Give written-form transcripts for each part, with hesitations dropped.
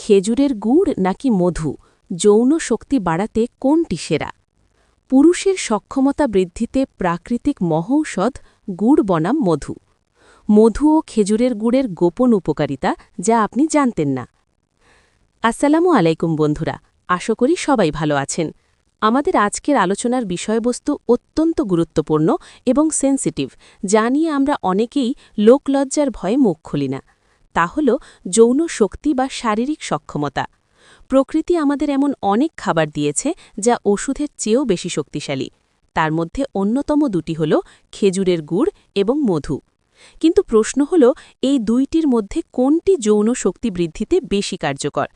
খেজুরের গুড় নাকি মধু যৌন শক্তি বাড়াতে কোনটি সেরা? পুরুষের সক্ষমতা বৃদ্ধিতে প্রাকৃতিক মহৌষধ গুড় বনাম মধু। মধু ও খেজুরের গুড়ের গোপন উপকারিতা যা আপনি জানতেন না। আসসালামু আলাইকুম বন্ধুরা, আশা করি সবাই ভালো আছেন। আমাদের আজকের আলোচনার বিষয়বস্তু অত্যন্ত গুরুত্বপূর্ণ এবং সেন্সিটিভ, যা নিয়ে আমরা অনেকেই লোকলজ্জার ভয়ে মুখ খুলি না। তা হল যৌন শক্তি বা শারীরিক সক্ষমতা। প্রকৃতি আমাদের এমন অনেক খাবার দিয়েছে যা ওষুধের চেয়েও বেশি শক্তিশালী। তার মধ্যে অন্যতম দুটি হল খেজুরের গুড় এবং মধু। কিন্তু প্রশ্ন হল, এই দুইটির মধ্যে কোনটি যৌন শক্তি বৃদ্ধিতে বেশি কার্যকর?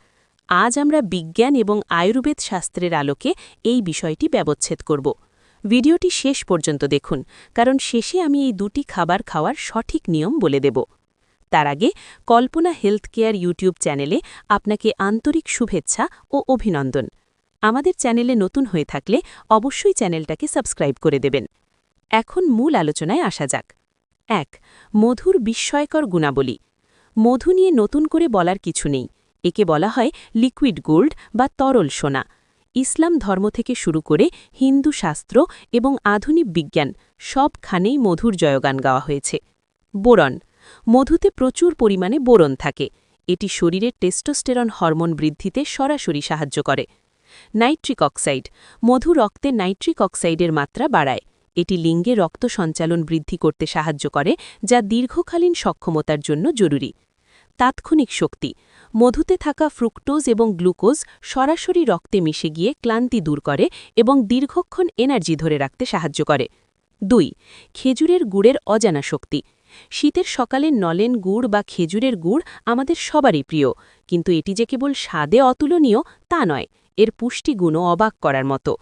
আজ আমরা বিজ্ঞান এবং আয়ুর্বেদ শাস্ত্রের আলোকে এই বিষয়টি ব্যবচ্ছেদ করব। ভিডিওটি শেষ পর্যন্ত দেখুন, কারণ শেষে আমি এই দুটি খাবার খাওয়ার সঠিক নিয়ম বলে দেব। তার আগে কল্পনা হেলথ কেয়ার ইউটিউব চ্যানেলে আপনাকে আন্তরিক শুভেচ্ছা ও অভিনন্দন। আমাদের চ্যানেলে নতুন হয়ে থাকলে অবশ্যই চ্যানেলটাকে সাবস্ক্রাইব করে দেবেন। এখন মূল আলোচনায় আসা যাক। ১. মধুর বিস্ময়কর গুণাবলী। মধু নিয়ে নতুন করে বলার কিছু নেই। একে বলা হয় লিকুইড গোল্ড বা তরল সোনা। ইসলাম ধর্ম থেকে শুরু করে হিন্দু শাস্ত্র এবং আধুনিক বিজ্ঞান সবখানেই মধুর জয়গান গাওয়া হয়েছে। বোরন। মধুতে প্রচুর পরিমাণে বোরন থাকে। এটি শরীরের টেস্টোস্টেরন হরমোন বৃদ্ধিতে সরাসরি সাহায্য করে। Nitric oxide. মধু রক্তে নাইট্রিক অক্সাইডের মাত্রা বাড়ায়। এটি লিঙ্গে রক্ত সঞ্চালন বৃদ্ধি করতে সাহায্য করে, যা দীর্ঘকালীন সক্ষমতার জন্য জরুরি। তাৎক্ষণিক শক্তি। মধুতে থাকা ফ্রুক্টোজ এবং গ্লুকোজ সরাসরি রক্তে মিশে গিয়ে ক্লান্তি দূর করে এবং দীর্ঘক্ষণ এনার্জি ধরে রাখতে সাহায্য করে। ২. খেজুরের গুড়ের অজানা শক্তি। শীতের সকালে নলেন গুড় বা খেজুরের গুড় আমাদের সবারই প্রিয়, কিন্তু এটি যে কেবল স্বাদে অতুলনীয় তা নয়, এর পুষ্টিগুণও অবাক করার মতো।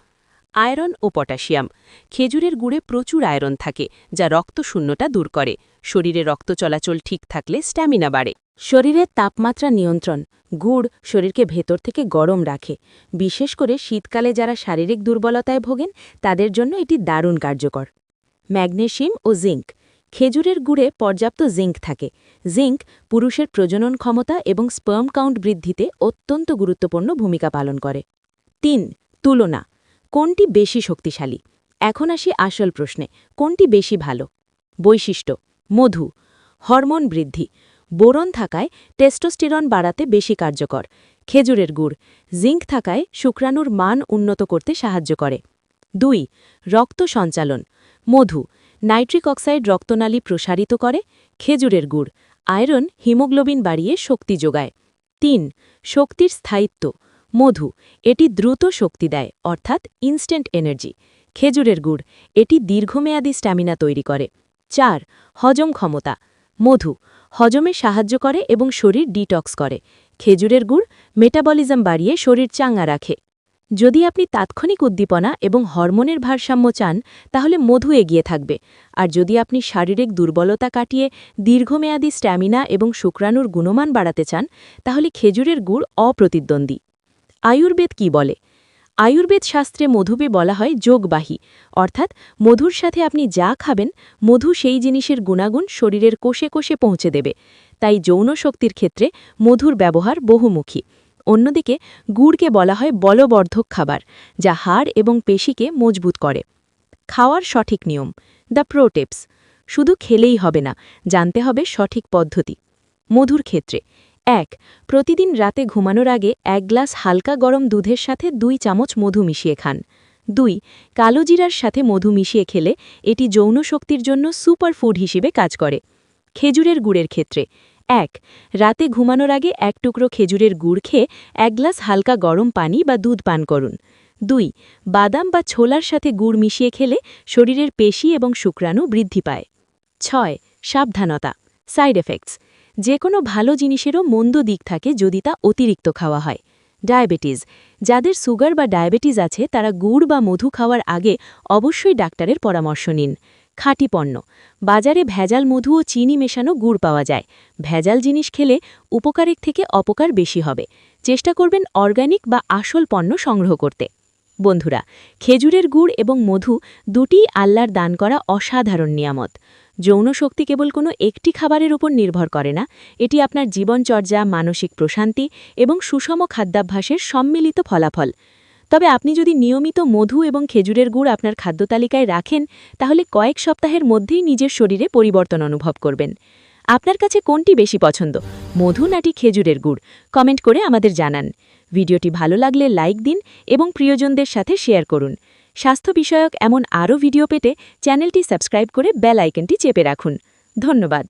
আয়রন ও পটাশিয়াম। খেজুরের গুড়ে প্রচুর আয়রন থাকে, যা রক্তশূন্যতা দূর করে। শরীরে রক্ত চলাচল ঠিক থাকলে স্ট্যামিনা বাড়ে। শরীরের তাপমাত্রা নিয়ন্ত্রণ। গুড় শরীরকে ভেতর থেকে গরম রাখে। বিশেষ করে শীতকালে যারা শারীরিক দুর্বলতায় ভোগেন তাদের জন্য এটি দারুণ কার্যকর। ম্যাগনেসিয়াম ও জিঙ্ক। খেজুরের গুড়ে পর্যাপ্ত জিঙ্ক থাকে। জিঙ্ক পুরুষের প্রজনন ক্ষমতা এবং স্পার্ম কাউন্ট বৃদ্ধিতে অত্যন্ত গুরুত্বপূর্ণ ভূমিকা পালন করে। ৩. তুলনা। কোনটি বেশি শক্তিশালী? এখন আসি আসল প্রশ্নে, কোনটি বেশি ভালো? বৈশিষ্ট্য। মধু হরমোন বৃদ্ধি। বোরন থাকায় টেস্টোস্টেরন বাড়াতে বেশি কার্যকর। খেজুরের গুড় জিঙ্ক থাকায় শুক্রাণুর মান উন্নত করতে সাহায্য করে। ২. রক্ত সঞ্চালন। মধু নাইট্রিক অক্সাইড রক্তনালী প্রসারিত করে। খেজুরের গুড় আয়রন হিমোগ্লোবিন বাড়িয়ে শক্তি যোগায়। ৩. শক্তির স্থায়িত্ব। মধু এটি দ্রুত শক্তি দেয়, অর্থাৎ ইনস্ট্যান্ট এনার্জি। খেজুরের গুড় এটি দীর্ঘমেয়াদী স্ট্যামিনা তৈরি করে। ৪. হজম ক্ষমতা। মধু হজমে সাহায্য করে এবং শরীর ডিটক্স করে। খেজুরের গুড় মেটাবলিজম বাড়িয়ে শরীর চাঙ্গা রাখে। যদি আপনি তাৎক্ষণিক উদ্দীপনা এবং হরমোনের ভারসাম্য চান, তাহলে মধু এগিয়ে থাকবে। আর যদি আপনি শারীরিক দুর্বলতা কাটিয়ে দীর্ঘমেয়াদী স্ট্যামিনা এবং শুক্রাণুর গুণমান বাড়াতে চান, তাহলে খেজুরের গুড় অপ্রতিদ্বন্দ্বী। আয়ুর্বেদ কি বলে? আয়ুর্বেদ শাস্ত্রে মধুকে বলা হয় যোগবাহী, অর্থাৎ মধুর সাথে আপনি যা খাবেন, মধু সেই জিনিসের গুণাগুণ শরীরের কোষে কোষে পৌঁছে দেবে। তাই যৌন শক্তির ক্ষেত্রে মধুর ব্যবহার বহুমুখী। অন্যদিকে গুড়কে বলা হয় বলবর্ধক খাবার, যা হাড় এবং পেশিকে মজবুত করে। খাওয়ার সঠিক নিয়ম, দ্য প্রো টিপস। শুধু খেলেই হবে না, জানতে হবে সঠিক পদ্ধতি। মধুর ক্ষেত্রে ১. প্রতিদিন রাতে ঘুমানোর আগে ১ গ্লাস হালকা গরম দুধের সাথে ২ চামচ মধু মিশিয়ে খান। ২. কালোজিরার সাথে মধু মিশিয়ে খেলে এটি যৌন শক্তির জন্য সুপার ফুড হিসেবে কাজ করে। খেজুরের গুড়ের ক্ষেত্রে ১. রাতে ঘুমানোর আগে ১ টুকরো খেজুরের গুড় খেয়ে ১ গ্লাস হালকা গরম পানি বা দুধ পান করুন। ২. বাদাম বা ছোলার সাথে গুড় মিশিয়ে খেলে শরীরের পেশি এবং শুক্রাণু বৃদ্ধি পায়। ৬. সাবধানতা, সাইড এফেক্টস। যে কোনো ভালো জিনিসেরও মন্দ দিক থাকে যদি তা অতিরিক্ত খাওয়া হয়। ডায়াবেটিস। যাদের সুগার বা ডায়াবেটিস আছে তারা গুড় বা মধু খাওয়ার আগে অবশ্যই ডাক্তারের পরামর্শ নিন। খাঁটি পণ্য। বাজারে ভেজাল মধু ও চিনি মেশানো গুড় পাওয়া যায়। ভেজাল জিনিস খেলে উপকারের থেকে অপকার বেশি হবে। চেষ্টা করবেন অর্গানিক বা আসল পণ্য সংগ্রহ করতে। বন্ধুরা, খেজুরের গুড় এবং মধু দুটিই আল্লাহর দান করা অসাধারণ নিয়ামত। যৌন শক্তি কেবল কোনো একটি খাবারের উপর নির্ভর করে না, এটি আপনার জীবনচর্যা, মানসিক প্রশান্তি এবং সুষম খাদ্যাভ্যাসের সম্মিলিত ফলাফল। তবে আপনি যদি নিয়মিত মধু এবং খেজুরের গুড় আপনার খাদ্যতালিকায় রাখেন, তাহলে কয়েক সপ্তাহের মধ্যেই নিজের শরীরে পরিবর্তন অনুভব করবেন। আপনার কাছে কোনটি বেশি পছন্দ, মধু নাকি খেজুরের গুড়? কমেন্ট করে আমাদের জানান। ভিডিওটি ভালো লাগলে লাইক দিন এবং প্রিয়জনদের সাথে শেয়ার করুন। স্বাস্থ্য বিষয়ক এমন আরও ভিডিও পেতে চ্যানেলটি সাবস্ক্রাইব করে বেল আইকনটি চেপে রাখুন। ধন্যবাদ।